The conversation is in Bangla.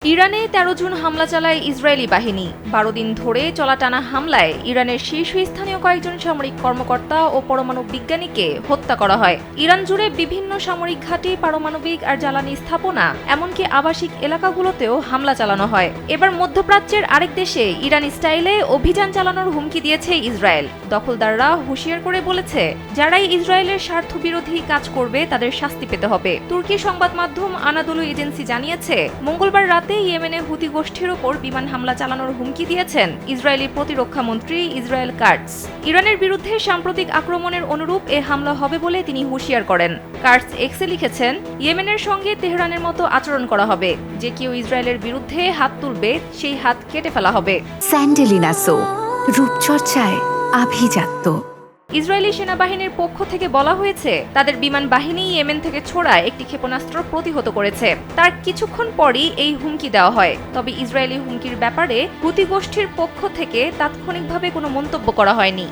ইরানে ১৩ জুন হামলা চালায় ইসরায়েলি বাহিনী। ১২ দিন ধরে চলা টানা হামলায় ইরানের শীর্ষস্থানীয় কয়েকজন সামরিক কর্মকর্তা ও পরমাণু বিজ্ঞানীকে হত্যা করা হয়। ইরান জুড়ে বিভিন্ন সামরিক ঘাঁটি, পারমাণবিক আর জ্বালানি স্থাপনা, এমনকি আবাসিক এলাকাগুলোতেও হামলা চালানো হয়। এবার মধ্যপ্রাচ্যের আরেক দেশে ইরানি স্টাইলে অভিযান চালানোর হুমকি দিয়েছে ইসরায়েল। দখলদাররা হুঁশিয়ার করে বলেছে, যারাই ইসরায়েলের স্বার্থবিরোধী কাজ করবে তাদের শাস্তি পেতে হবে। তুর্কি সংবাদ মাধ্যম আনাদোলু এজেন্সি জানিয়েছে, মঙ্গলবার রাতে ইয়েমেনে হুতি গোষ্ঠীর ওপর বিমান হামলা চালানোর হুমকি দিয়েছেন ইসরায়েলি প্রতিরক্ষা মন্ত্রী ইসরায়েল কাটস। ইরানের বিরুদ্ধে সাম্প্রতিক আক্রমণের অনুরূপ এ হামলা হবে বলে তিনি হুঁশিয়ার করেন। কাটস এক্সে লিখেছেন, ইয়েমেনের সঙ্গে তেহরানের মতো আচরণ করা হবে। যে কেউ ইসরায়েলের বিরুদ্ধে হাত তুলবে, সেই হাত কেটে ফেলা হবে। স্যান্ডেলিনা সো, রূপচর্চায় আভিজাত্য। ইসরায়েলি সেনাবাহিনীর পক্ষ থেকে বলা হয়েছে, তাদের বিমান বাহিনী ইয়েমেন থেকে ছোড়া একটি ক্ষেপণাস্ত্র প্রতিহত করেছে। তার কিছুক্ষণ পরই এই হুমকি দেওয়া হয়। তবে ইসরায়েলি হুমকির ব্যাপারে হুতি গোষ্ঠীর পক্ষ থেকে তাৎক্ষণিকভাবে কোনো মন্তব্য করা হয়নি।